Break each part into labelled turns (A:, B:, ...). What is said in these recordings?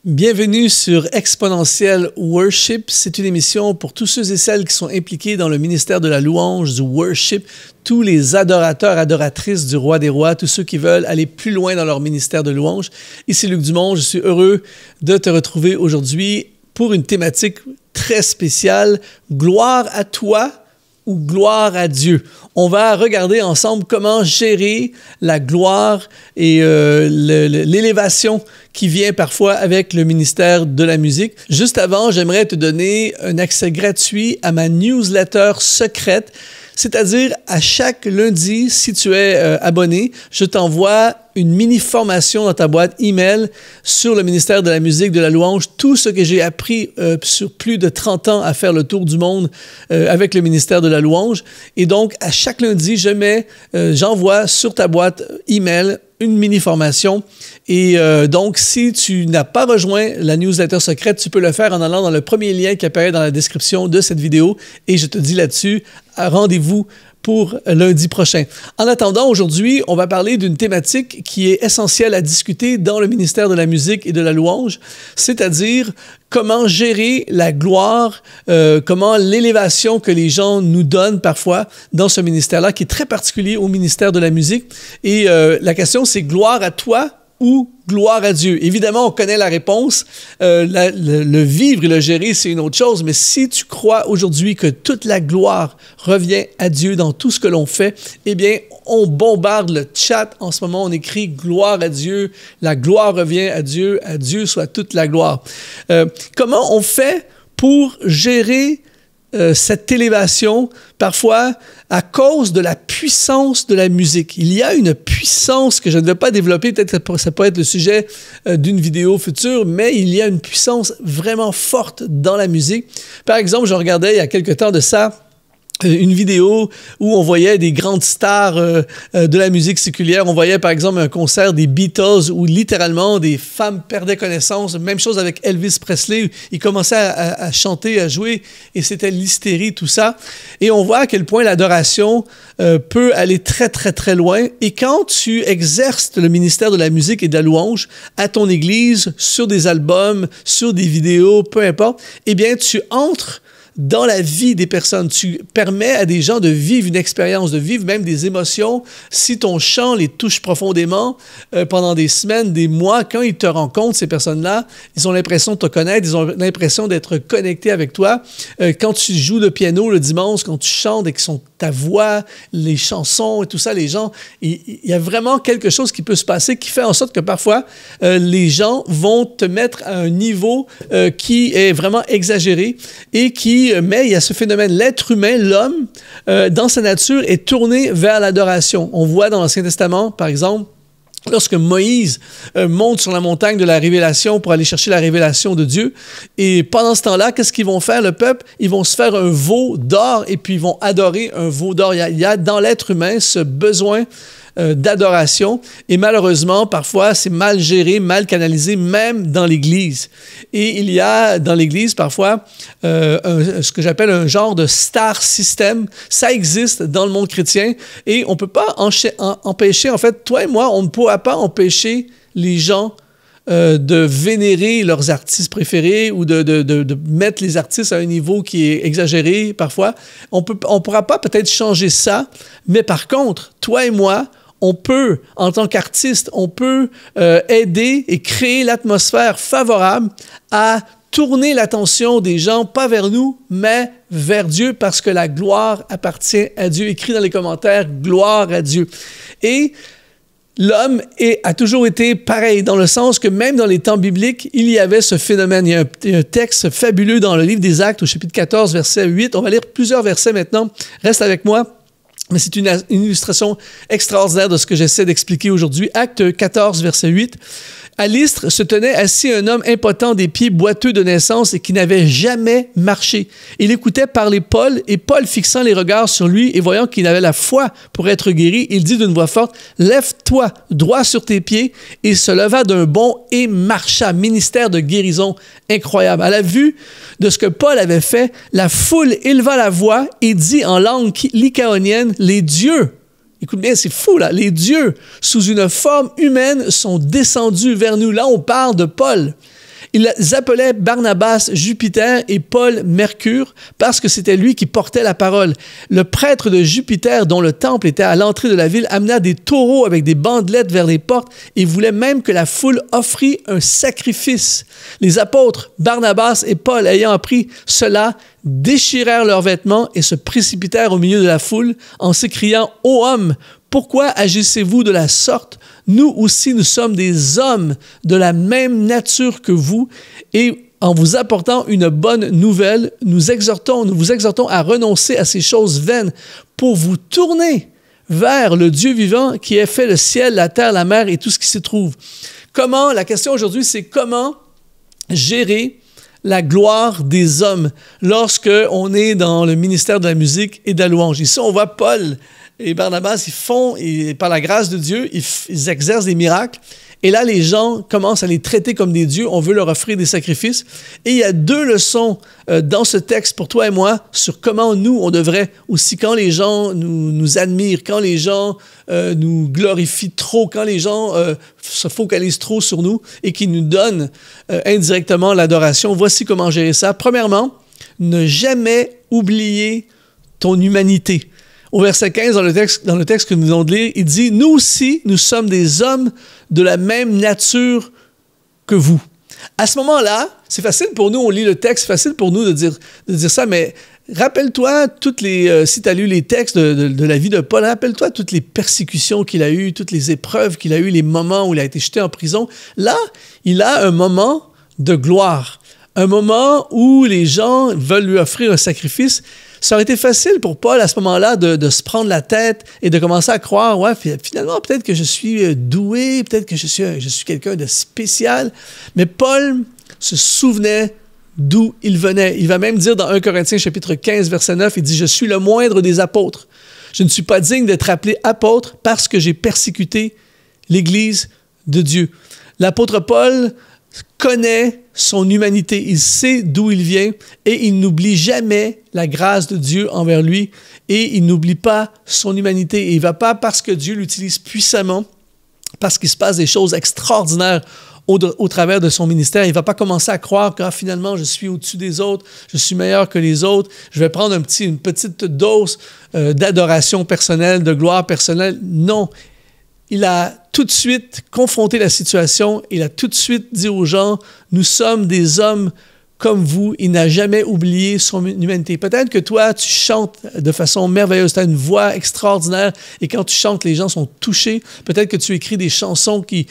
A: Bienvenue sur Exponentiel Worship. C'est une émission pour tous ceux et celles qui sont impliqués dans le ministère de la louange, du worship, tous les adorateurs, adoratrices du Roi des Rois, tous ceux qui veulent aller plus loin dans leur ministère de louange. Ici Luc Dumont, je suis heureux de te retrouver aujourd'hui pour une thématique très spéciale, gloire à toi ou gloire à Dieu. On va regarder ensemble comment gérer la gloire et l'élévation qui vient parfois avec le ministère de la musique. Juste avant, j'aimerais te donner un accès gratuit à ma newsletter secrète, c'est-à-dire à chaque lundi, si tu es abonné, je t'envoie une mini-formation dans ta boîte email sur le ministère de la musique, de la louange, tout ce que j'ai appris sur plus de 30 ans à faire le tour du monde avec le ministère de la louange. Et donc, à chaque lundi, j'envoie sur ta boîte email une mini-formation. Et donc, si tu n'as pas rejoint la newsletter secrète, tu peux le faire en allant dans le premier lien qui apparaît dans la description de cette vidéo. Et je te dis là-dessus, rendez-vous pour lundi prochain. En attendant, aujourd'hui, on va parler d'une thématique qui est essentielle à discuter dans le ministère de la musique et de la louange, c'est-à-dire comment gérer la gloire, comment l'élévation que les gens nous donnent parfois dans ce ministère-là, qui est très particulier au ministère de la musique. Et la question, c'est gloire à toi ou gloire à Dieu? Évidemment, on connaît la réponse. Le vivre et le gérer, c'est une autre chose. Mais si tu crois aujourd'hui que toute la gloire revient à Dieu dans tout ce que l'on fait, eh bien, on bombarde le chat. En ce moment, on écrit « Gloire à Dieu »,« La gloire revient à Dieu soit toute la gloire ». Comment on fait pour gérer cette élévation, parfois à cause de la puissance de la musique? Il y a une puissance que je ne vais pas développer, peut-être que ça peut être le sujet d'une vidéo future, mais il y a une puissance vraiment forte dans la musique. Par exemple, je regardais il y a quelque temps de ça, une vidéo où on voyait des grandes stars de la musique séculière. On voyait par exemple un concert des Beatles où littéralement des femmes perdaient connaissance. Même chose avec Elvis Presley. Il commençait à chanter, à jouer et c'était l'hystérie, tout ça. Et on voit à quel point l'adoration peut aller très, très, très loin. Et quand tu exerces le ministère de la musique et de la louange à ton église, sur des albums, sur des vidéos, peu importe, eh bien, tu entres dans la vie des personnes. Tu permets à des gens de vivre une expérience, de vivre même des émotions. Si ton chant les touche profondément pendant des semaines, des mois, quand ils te rencontrent, ces personnes-là, ils ont l'impression de te connaître, ils ont l'impression d'être connectés avec toi. Quand tu joues le piano le dimanche, quand tu chantes et que ta voix, les chansons et tout ça, les gens, il y a vraiment quelque chose qui peut se passer qui fait en sorte que parfois, les gens vont te mettre à un niveau qui est vraiment exagéré et mais il y a ce phénomène, l'être humain, l'homme, dans sa nature, est tourné vers l'adoration. On voit dans l'Ancien Testament, par exemple, lorsque Moïse monte sur la montagne de la révélation pour aller chercher la révélation de Dieu, et pendant ce temps-là, qu'est-ce qu'ils vont faire, le peuple? Ils vont se faire un veau d'or et puis ils vont adorer un veau d'or. Il y a dans l'être humain ce besoin d'adoration et malheureusement, parfois, c'est mal géré, mal canalisé, même dans l'Église. Et il y a dans l'Église, parfois, ce que j'appelle un genre de star system. Ça existe dans le monde chrétien et on ne peut pas empêcher, en fait, toi et moi, on ne pourra pas empêcher les gens de vénérer leurs artistes préférés ou de mettre les artistes à un niveau qui est exagéré parfois. On pourra pas peut-être changer ça, mais par contre, toi et moi, on peut, en tant qu'artiste, on peut aider et créer l'atmosphère favorable à tourner l'attention des gens, pas vers nous, mais vers Dieu, parce que la gloire appartient à Dieu. Écrit dans les commentaires, gloire à Dieu. Et l'homme a toujours été pareil, dans le sens que même dans les temps bibliques, il y avait ce phénomène. Il y a un texte fabuleux dans le livre des Actes, au chapitre 14, verset 8. On va lire plusieurs versets maintenant. Reste avec moi. Mais c'est une illustration extraordinaire de ce que j'essaie d'expliquer aujourd'hui. Acte 14, verset 8. À Lystre se tenait assis un homme impotent des pieds boiteux de naissance et qui n'avait jamais marché. Il écoutait parler Paul et Paul, fixant les regards sur lui et voyant qu'il avait la foi pour être guéri, il dit d'une voix forte, « Lève-toi droit sur tes pieds » et se leva d'un bond et marcha. Ministère de guérison incroyable. À la vue de ce que Paul avait fait, la foule éleva la voix et dit en langue lycaonienne, « Les dieux » Écoute bien, c'est fou, là. Les dieux, sous une forme humaine, sont descendus vers nous. Là, on parle de Paul. Ils appelaient Barnabas Jupiter et Paul Mercure parce que c'était lui qui portait la parole. Le prêtre de Jupiter, dont le temple était à l'entrée de la ville, amena des taureaux avec des bandelettes vers les portes et voulait même que la foule offrît un sacrifice. Les apôtres Barnabas et Paul, ayant appris cela, déchirèrent leurs vêtements et se précipitèrent au milieu de la foule en s'écriant « Ô hommes, pourquoi agissez-vous de la sorte? Nous aussi, nous sommes des hommes de la même nature que vous et en vous apportant une bonne nouvelle, nous vous exhortons à renoncer à ces choses vaines pour vous tourner vers le Dieu vivant qui a fait le ciel, la terre, la mer et tout ce qui s'y trouve. » La question aujourd'hui, c'est comment gérer la gloire des hommes lorsque on est dans le ministère de la musique et de la louange. Ici, on voit Paul et Barnabas, par la grâce de Dieu, ils exercent des miracles. Et là, les gens commencent à les traiter comme des dieux. On veut leur offrir des sacrifices. Et il y a deux leçons dans ce texte pour toi et moi sur comment nous, on devrait aussi, quand les gens nous admirent, quand les gens nous glorifient trop, quand les gens se focalisent trop sur nous et qui nous donnent indirectement l'adoration. Voici comment gérer ça. Premièrement, ne jamais oublier ton humanité. Au verset 15, dans le texte que nous venons de lire, il dit « Nous aussi, nous sommes des hommes de la même nature que vous. » À ce moment-là, c'est facile pour nous, on lit le texte, c'est facile pour nous de dire ça, mais rappelle-toi si tu as lu les textes de la vie de Paul, rappelle-toi toutes les persécutions qu'il a eues, toutes les épreuves qu'il a eues, les moments où il a été jeté en prison. Là, il a un moment de gloire, un moment où les gens veulent lui offrir un sacrifice. Ça aurait été facile pour Paul à ce moment-là de se prendre la tête et de commencer à croire, ouais, finalement, peut-être que je suis doué, peut-être que je suis quelqu'un de spécial. Mais Paul se souvenait d'où il venait. Il va même dire dans 1 Corinthiens chapitre 15, verset 9, il dit « Je suis le moindre des apôtres. Je ne suis pas digne d'être appelé apôtre parce que j'ai persécuté l'Église de Dieu. » L'apôtre Paul connaît son humanité, il sait d'où il vient et il n'oublie jamais la grâce de Dieu envers lui et il n'oublie pas son humanité. Et il ne va pas parce que Dieu l'utilise puissamment, parce qu'il se passe des choses extraordinaires au travers de son ministère. Il ne va pas commencer à croire que finalement je suis au-dessus des autres, je suis meilleur que les autres, je vais prendre une petite dose d'adoration personnelle, de gloire personnelle. Non. Il a tout de suite confronté la situation, il a tout de suite dit aux gens, nous sommes des hommes comme vous. Il n'a jamais oublié son humanité. Peut-être que toi, tu chantes de façon merveilleuse, tu as une voix extraordinaire et quand tu chantes, les gens sont touchés. Peut-être que tu écris des chansons qui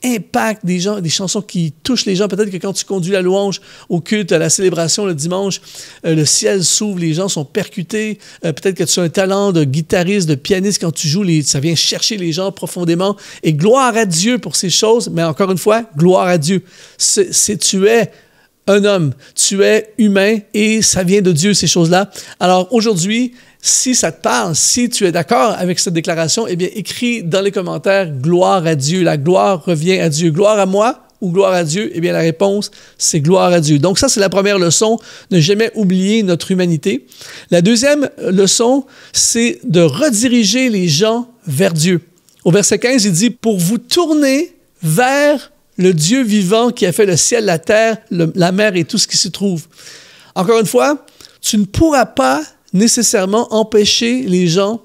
A: impactent des gens, des chansons qui touchent les gens. Peut-être que quand tu conduis la louange au culte, à la célébration le dimanche, le ciel s'ouvre, les gens sont percutés. Peut-être que tu as un talent de guitariste, de pianiste. Quand tu joues, ça vient chercher les gens profondément. Et gloire à Dieu pour ces choses. Mais encore une fois, gloire à Dieu. Tu es un homme, tu es humain et ça vient de Dieu, ces choses-là. Alors aujourd'hui, si ça te parle, si tu es d'accord avec cette déclaration, eh bien, écris dans les commentaires « Gloire à Dieu ». La gloire revient à Dieu. Gloire à moi ou gloire à Dieu? Eh bien, la réponse, c'est gloire à Dieu. Donc ça, c'est la première leçon, ne jamais oublier notre humanité. La deuxième leçon, c'est de rediriger les gens vers Dieu. Au verset 15, il dit « Pour vous tourner vers le Dieu vivant qui a fait le ciel, la terre, la mer et tout ce qui s'y trouve. » Encore une fois, tu ne pourras pas nécessairement empêcher les gens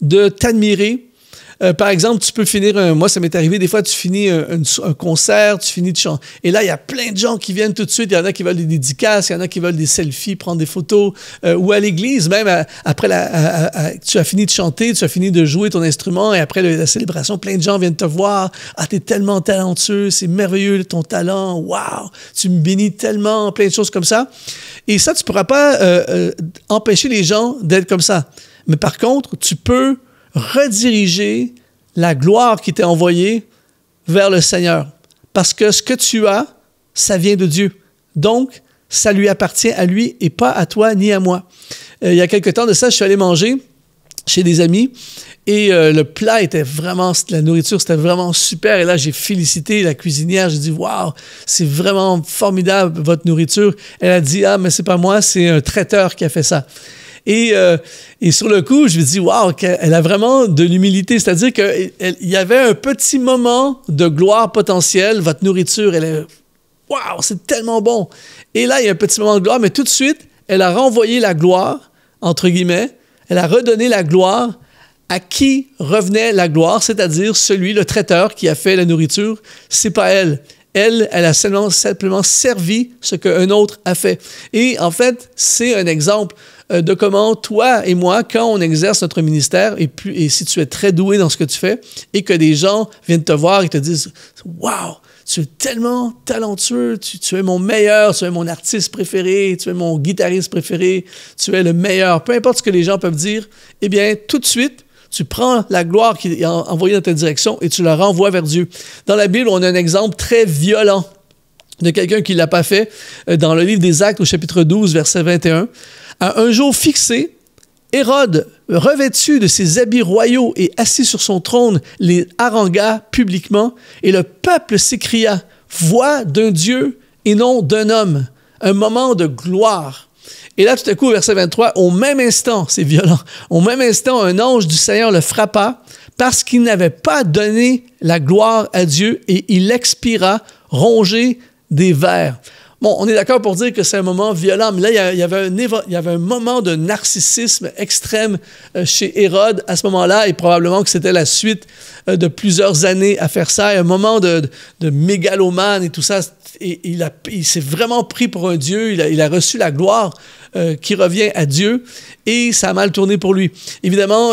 A: de t'admirer. Par exemple, tu peux finir, moi ça m'est arrivé, des fois tu finis un concert, tu finis de chanter, et là il y a plein de gens qui viennent tout de suite, il y en a qui veulent des dédicaces, il y en a qui veulent des selfies, prendre des photos, ou à l'église, même après tu as fini de chanter, tu as fini de jouer ton instrument, et après la célébration, plein de gens viennent te voir, « Ah, t'es tellement talentueux, c'est merveilleux ton talent, wow, tu me bénis tellement », plein de choses comme ça. Et ça, tu ne pourras pas empêcher les gens d'être comme ça. Mais par contre, tu peux rediriger la gloire qui t'est envoyée vers le Seigneur. Parce que ce que tu as, ça vient de Dieu. Donc, ça lui appartient à lui et pas à toi ni à moi. Il y a quelque temps de ça, je suis allé manger chez des amis et le plat était vraiment, la nourriture, c'était vraiment super. Et là, j'ai félicité la cuisinière. J'ai dit, waouh, c'est vraiment formidable votre nourriture. Elle a dit, ah, mais c'est pas moi, c'est un traiteur qui a fait ça. Et sur le coup, je lui dis, waouh, elle a vraiment de l'humilité. C'est-à-dire qu'il y avait un petit moment de gloire potentielle. Votre nourriture, elle est Waouh, c'est tellement bon. Et là, il y a un petit moment de gloire, mais tout de suite, elle a renvoyé la gloire, entre guillemets, elle a redonné la gloire à qui revenait la gloire, c'est-à-dire celui, le traiteur qui a fait la nourriture. C'est pas elle. Elle a simplement servi ce qu'un autre a fait. Et en fait, c'est un exemple de comment toi et moi, quand on exerce notre ministère, et si tu es très doué dans ce que tu fais, et que des gens viennent te voir et te disent « Wow, tu es tellement talentueux, tu es mon meilleur, tu es mon artiste préféré, tu es mon guitariste préféré, tu es le meilleur. » Peu importe ce que les gens peuvent dire, eh bien, tout de suite, tu prends la gloire qui est envoyée dans ta direction et tu la renvoies vers Dieu. Dans la Bible, on a un exemple très violent de quelqu'un qui ne l'a pas fait. Dans le livre des Actes, au chapitre 12, verset 21, à un jour fixé, Hérode, revêtu de ses habits royaux et assis sur son trône, les harangua publiquement, et le peuple s'écria « Voix d'un Dieu et non d'un homme ». Un moment de gloire. Et là, tout à coup, au verset 23, au même instant, c'est violent, au même instant, un ange du Seigneur le frappa parce qu'il n'avait pas donné la gloire à Dieu et il expira rongé des vers. Bon, on est d'accord pour dire que c'est un moment violent, mais là, il y avait un moment de narcissisme extrême chez Hérode à ce moment-là, et probablement que c'était la suite de plusieurs années à faire ça, un moment de mégalomane et tout ça, et il s'est vraiment pris pour un Dieu, il a reçu la gloire qui revient à Dieu, et ça a mal tourné pour lui. Évidemment,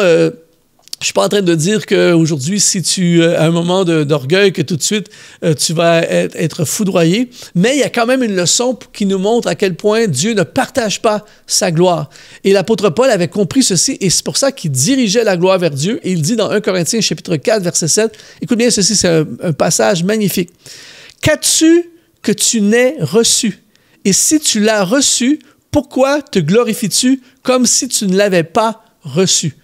A: je ne suis pas en train de dire qu'aujourd'hui, si tu as un moment d'orgueil, que tout de suite, tu vas être foudroyé. Mais il y a quand même une leçon qui nous montre à quel point Dieu ne partage pas sa gloire. Et l'apôtre Paul avait compris ceci, et c'est pour ça qu'il dirigeait la gloire vers Dieu. Et il dit dans 1 Corinthiens, chapitre 4, verset 7, écoute bien ceci, c'est un passage magnifique. « Qu'as-tu que tu n'aies reçu? Et si tu l'as reçu, pourquoi te glorifies-tu comme si tu ne l'avais pas reçu? »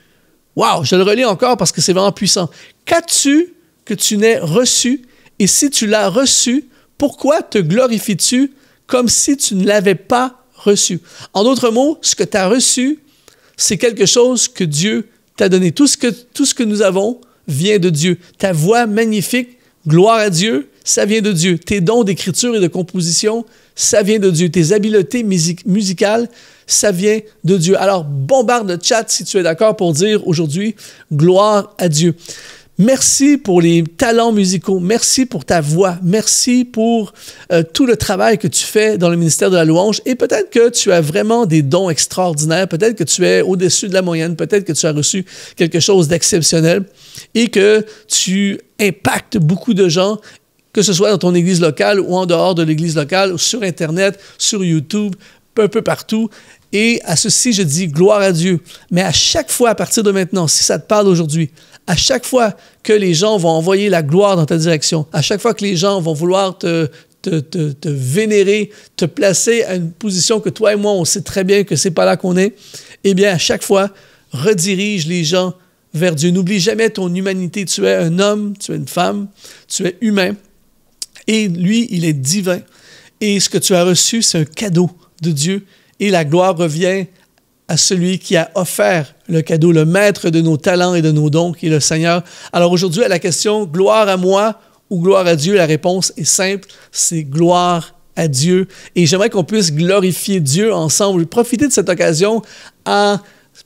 A: Wow, je le relis encore parce que c'est vraiment puissant. Qu'as-tu que tu n'aies reçu? Et si tu l'as reçu, pourquoi te glorifies-tu comme si tu ne l'avais pas reçu? En d'autres mots, ce que tu as reçu, c'est quelque chose que Dieu t'a donné. Tout ce que nous avons vient de Dieu. Ta voix magnifique, gloire à Dieu, ça vient de Dieu. Tes dons d'écriture et de composition, ça vient de Dieu. Tes habiletés musicales, ça vient de Dieu. Alors, bombarde le chat si tu es d'accord pour dire aujourd'hui, gloire à Dieu. Merci pour les talents musicaux. Merci pour ta voix. Merci pour tout le travail que tu fais dans le ministère de la louange. Et peut-être que tu as vraiment des dons extraordinaires. Peut-être que tu es au-dessus de la moyenne. Peut-être que tu as reçu quelque chose d'exceptionnel et que tu impactes beaucoup de gens, que ce soit dans ton église locale ou en dehors de l'église locale, sur Internet, sur YouTube, un peu partout. Et à ceci, je dis gloire à Dieu. Mais à chaque fois, à partir de maintenant, si ça te parle aujourd'hui, à chaque fois que les gens vont envoyer la gloire dans ta direction, à chaque fois que les gens vont vouloir te vénérer, te placer à une position que toi et moi, on sait très bien que c'est pas là qu'on est, eh bien, à chaque fois, redirige les gens vers Dieu. N'oublie jamais ton humanité. Tu es un homme, tu es une femme, tu es humain. Et lui, il est divin. Et ce que tu as reçu, c'est un cadeau de Dieu. Et la gloire revient à celui qui a offert le cadeau, le maître de nos talents et de nos dons, qui est le Seigneur. Alors aujourd'hui, à la question « gloire à moi » ou « gloire à Dieu », la réponse est simple, c'est « gloire à Dieu ». Et j'aimerais qu'on puisse glorifier Dieu ensemble. Profitez de cette occasion en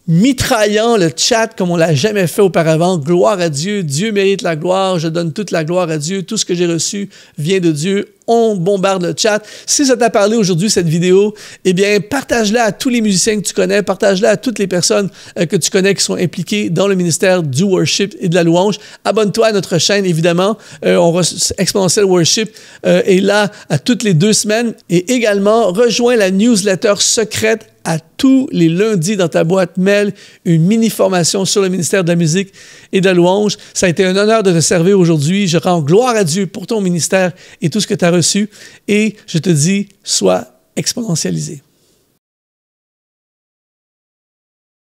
A: mitraillant le chat comme on ne l'a jamais fait auparavant. Gloire à Dieu, Dieu mérite la gloire, je donne toute la gloire à Dieu, tout ce que j'ai reçu vient de Dieu. On bombarde le chat. Si ça t'a parlé aujourd'hui, cette vidéo, eh bien, partage-la à tous les musiciens que tu connais, partage-la à toutes les personnes que tu connais qui sont impliquées dans le ministère du worship et de la louange. Abonne-toi à notre chaîne, évidemment. Exponentiel Worship est là à toutes les 2 semaines. Et également, rejoins la newsletter secrète à tous les lundis dans ta boîte mail, une mini-formation sur le ministère de la musique et de la louange. Ça a été un honneur de te servir aujourd'hui. Je rends gloire à Dieu pour ton ministère et tout ce que tu as reçu. Et je te dis, sois exponentialisé.